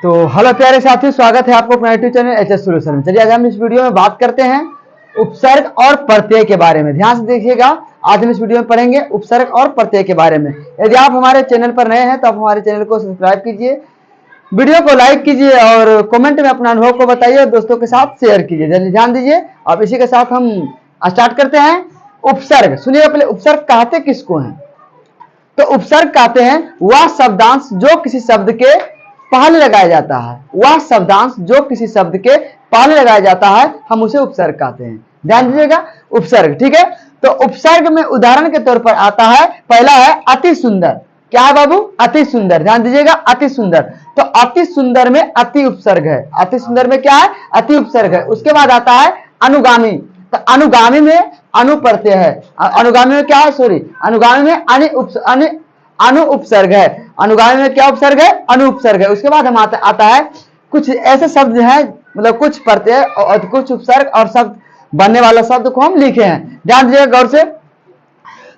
तो हेलो प्यारे साथियों, स्वागत है आपको अपना यूट्यूब चैनल एचएस सॉल्यूशन में। चलिए आज हम इस वीडियो में बात करते हैं उपसर्ग और प्रत्यय के बारे में। ध्यान से देखिएगा, आज हम इस वीडियो में पढ़ेंगे उपसर्ग और प्रत्यय के बारे में। यदि आप हमारे चैनल पर नए हैं तो आप हमारे चैनल को सब्सक्राइब कीजिए, वीडियो को लाइक कीजिए और कमेंट में अपना अनुभव को बताइए और दोस्तों के साथ शेयर कीजिए। ध्यान दीजिए। अब इसी के साथ हम स्टार्ट करते हैं। उपसर्ग सुनिएगा, पहले उपसर्ग कहते किसको हैं? तो उपसर्ग कहते हैं वह शब्दांश जो किसी शब्द के पहले लगाया जाता है। वह शब्दांश जो किसी शब्द के पहले लगाया जाता है, हम उसे उपसर्ग कहते हैं। ध्यान दीजिएगा, उपसर्ग। ठीक है, तो उपसर्ग में उदाहरण के तौर पर आता है, पहला है अति सुंदर। क्या है बाबू? अति सुंदर। ध्यान दीजिएगा, अति सुंदर। तो अति सुंदर में अति उपसर्ग है। अति सुंदर में क्या है? अति उपसर्ग है। उसके बाद आता है अनुगामी। तो अनुगामी में अनु प्रत्यय है। अनुगामी में क्या है? सॉरी, अनुगामी में अनु उपसर्ग है। अनुगामी में क्या उपसर्ग है? अनु उपसर्ग है। उसके बाद हम आता है कुछ ऐसे शब्द हैं, मतलब कुछ प्रत्यय और कुछ उपसर्ग और शब्द बनने वाला शब्द को हम लिखे हैं। ध्यान दीजिएगा गौर से।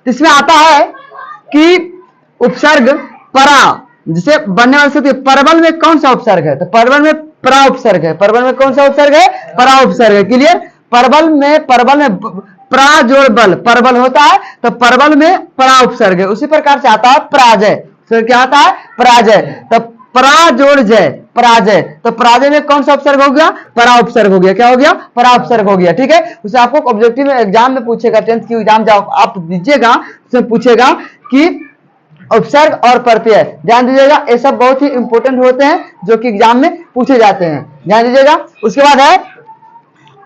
इसमें आता है कि उपसर्ग परा, जिसे बनने वाले शब्द परवल में कौन सा उपसर्ग है? तो परवल में परा उपसर्ग है। परवल में कौन सा उपसर्ग है? परा उपसर्ग है। क्लियर? परवल में प्रा जोड़ बल परवल होता है, तो परवल में परा उपसर्ग है। उसी प्रकार से आता है पराजय। फिर क्या आता है? पराजय। तो परा जोड़ जय, पराजय। तो पराजय में कौन सा उपसर्ग हो गया? परा उपसर्ग हो गया। क्या हो गया? परा उपसर्ग हो गया। ठीक है, उसे आपको ऑब्जेक्टिव में एग्जाम में पूछेगा, 10th की एग्जाम जब आप दीजिएगा उसमें पूछेगा कि उपसर्ग और प्रत्यय। ध्यान दीजिएगा, ये सब बहुत ही इंपॉर्टेंट होते हैं जो कि एग्जाम में पूछे जाते हैं। ध्यान दीजिएगा। उसके बाद है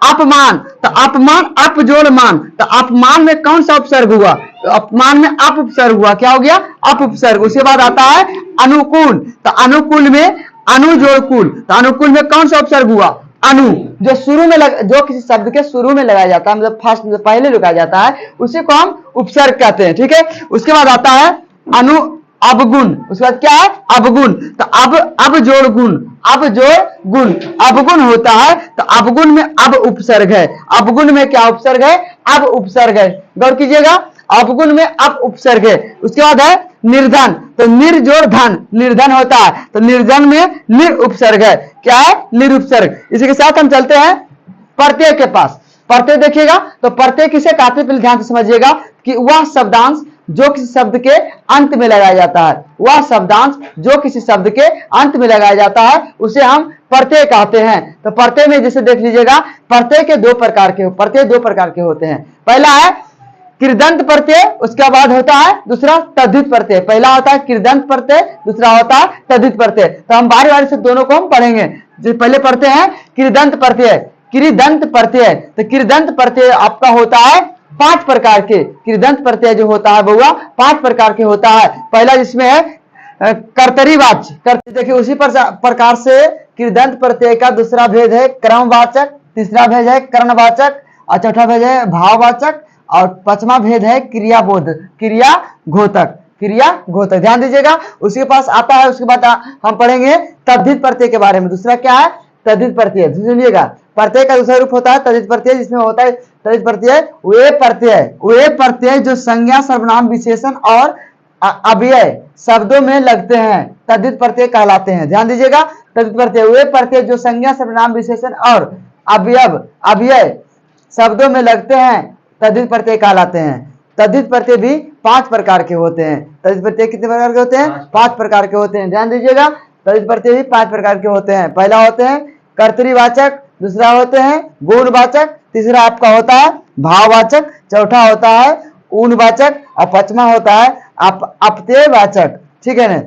अपमान। तो अपमान अप जोड़ मान। तो अपमान में कौन सा उपसर्ग हुआ? तो अपमान में अप उपसर्ग हुआ। क्या हो गया? अप उपसर्ग। उसके बाद आता है अनुकूल। तो अनुकूल में अनु जोड़ कुल। तो अनुकूल में कौन सा उपसर्ग हुआ? अनु। जो शुरू में जो किसी शब्द के शुरू में लगाया जाता है, मतलब फर्स्ट में पहले लगाया जाता है, उसी को हम उपसर्ग कहते हैं। ठीक है, उसके बाद आता है अनु अवगुण। उसके बाद क्या है? अवगुण। तो अब जोड़ गुण, अब जोड़ गुण, अवगुण होता है। तो अवगुण में अब उपसर्ग है। अवगुण में क्या उपसर्ग है? अब उपसर्ग है। गौर कीजिएगा, अवगुण में अब उपसर्ग है। उसके बाद है निर्धन। तो निर जोड़ धन, निर्धन होता है। तो निर्धन में निर उपसर्ग है। क्या है? निर उपसर्ग। इसी के साथ हम चलते हैं प्रत्यय के पास। प्रत्यय देखिएगा, तो प्रत्यय किसे कहते हैं? पहले ध्यान से समझिएगा कि वह शब्दांश जो किसी शब्द के अंत में लगाया जाता है। वह शब्दांश जो किसी शब्द के अंत में लगाया जाता है उसे हम प्रत्यय कहते हैं। तो प्रत्यय में जैसे देख लीजिएगा, प्रत्यय के दो प्रकार के होते हैं। पहला है कृदंत प्रत्यय, उसके बाद होता है दूसरा तद्धित प्रत्यय। पहला होता है कृदंत प्रत्यय, दूसरा होता है तद्धित प्रत्यय। तो हम बारी बारी से दोनों को हम पढ़ेंगे। जो पहले पढ़ते हैं कृदंत प्रत्यय। कृदंत प्रत्यय, तो कृदंत प्रत्यय आपका होता है 5 प्रकार के। कृदंत प्रत्यय जो होता है बउआ 5 प्रकार के होता है। पहला जिसमें है कर्तरीवाच्य। देखिए उसी प्रकार से कृदंत प्रत्यय का दूसरा भेद है क्रमवाचक, तीसरा भेद है कर्णवाचक और चौथा भेद है भाववाचक और 5वां भेद है क्रियाबोध, क्रिया घोतक। ध्यान दीजिएगा, उसके पास आता है। उसके बाद हम पढ़ेंगे तद्धित प्रत्यय के बारे में। दूसरा क्या है? तद्धित प्रत्यय। सुनिएगा, प्रत्यय का दूसरा रूप होता है तद्धित प्रत्यय, जिसमें होता है तद्धित प्रत्यय वे प्रत्यय जो संज्ञा सर्वनाम विशेषण और अव्यय शब्दों में लगते हैं, तद्धित प्रत्यय कहलाते हैं। ध्यान दीजिएगा, तद्धित प्रत्यय वे प्रत्यय जो संज्ञा सर्वनाम विशेषण और अव्यय शब्दों में लगते हैं, तद्धित प्रत्यय कहलाते हैं। तद्धित प्रत्यय भी 5 प्रकार के होते हैं। तद्धित प्रत्यय कितने प्रकार के होते हैं? 5 प्रकार के होते हैं। ध्यान दीजिएगा, तद्धित प्रत्यय भी 5 प्रकार के होते हैं। पहला होते हैं कर्तरीवाचक, दूसरा होते हैं गुणवाचक, तीसरा आपका होता है भाववाचक, चौथा होता है ऊनवाचक और 5वां होता है अपत्ययवाचक। ठीक है ना?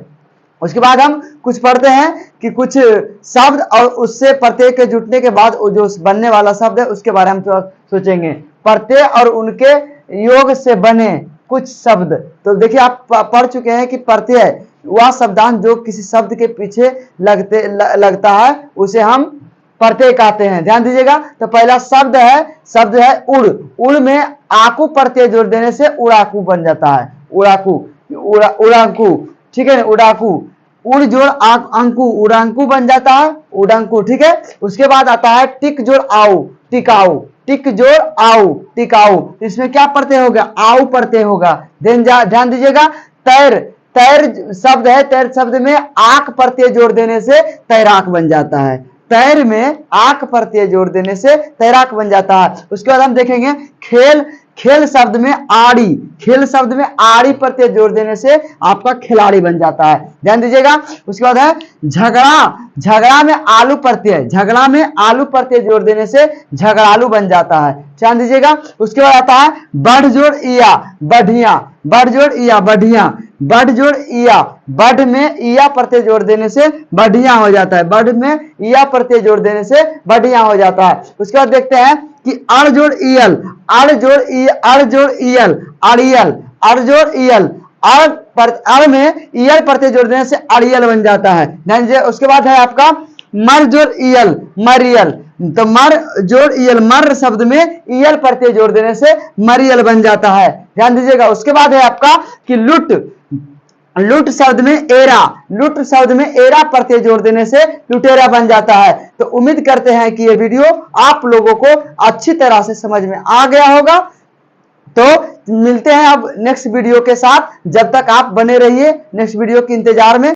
उसके बाद हम कुछ पढ़ते हैं कि कुछ शब्द और उससे प्रत्यय के जुटने के बाद जो बनने वाला शब्द है उसके बारे में थोड़ा सोचेंगे। प्रत्यय और उनके योग से बने कुछ शब्द। तो देखिए आप पढ़ चुके हैं कि प्रत्यय वह शब्दांश जो किसी शब्द के पीछे लगता है उसे हम प्रत्यय कहते हैं। ध्यान दीजिएगा, तो पहला शब्द है उड़। उड़ में आकू प्रत्यय जोड़ देने से उड़ाकू बन जाता है। उड़ाकू। ठीक है, उड़ाकू। उड़ जोड़ अंकु, उड़ांकु बन जाता है, उड़ांकु। ठीक है, उसके बाद आता है टिक जोड़ आऊ, टिकाऊ। टिक जोड़ आऊ, टिकाऊ। इसमें क्या प्रत्यय होगा? आऊ प्रत्यय होगा। ध्यान दीजिएगा, तैर तैर शब्द है, तैर शब्द में आक प्रत्यय जोड़ देने से तैराक बन जाता है। तैर में आक प्रत्यय जोड़ देने से तैराक बन जाता है। उसके बाद हम देखेंगे खेल, खेल शब्द में आड़ी, खेल शब्द में आड़ी प्रत्यय जोड़ देने से आपका खिलाड़ी बन जाता है, ध्यान दीजिएगा। उसके बाद है झगड़ा, झगड़ा में आलू प्रत्यय, झगड़ा में आलू प्रत्यय जोड़ देने से झगड़ालू बन जाता है, ध्यान दीजिएगा। उसके बाद आता है बढ़ जोड़ इया बढ़िया, बढ़ जोड़ इया बढ़िया, बढ़ जोड़ इया, बढ़ में इया प्रत्यय जोड़ देने से बढ़िया हो जाता है, बढ़ में इया प्रत्यय जोड़ देने से बढ़िया हो जाता है। उसके बाद देखते हैं कि अड़ जोड़ इयल, अड़ जोड़ अड़ जोड़ इयल अड़ियल, अड़ जोड़ इयल, अड़ में इयल प्रत्यय जोड़ देने से अड़ियल बन जाता है, ध्यान दीजिए। उसके बाद है आपका मर जोड़ इयल मरियल, तो मर जोड़ इयल, मर शब्द में इयल प्रत्यय जोड़ देने से मरियल बन जाता है, ध्यान दीजिएगा। उसके बाद है आपका कि लुट, लुट शब्द में एरा, लुट शब्द में एरा प्रत्यय जोड़ देने से लुटेरा बन जाता है। तो उम्मीद करते हैं कि ये वीडियो आप लोगों को अच्छी तरह से समझ में आ गया होगा। तो मिलते हैं अब नेक्स्ट वीडियो के साथ, जब तक आप बने रहिए नेक्स्ट वीडियो के इंतजार में।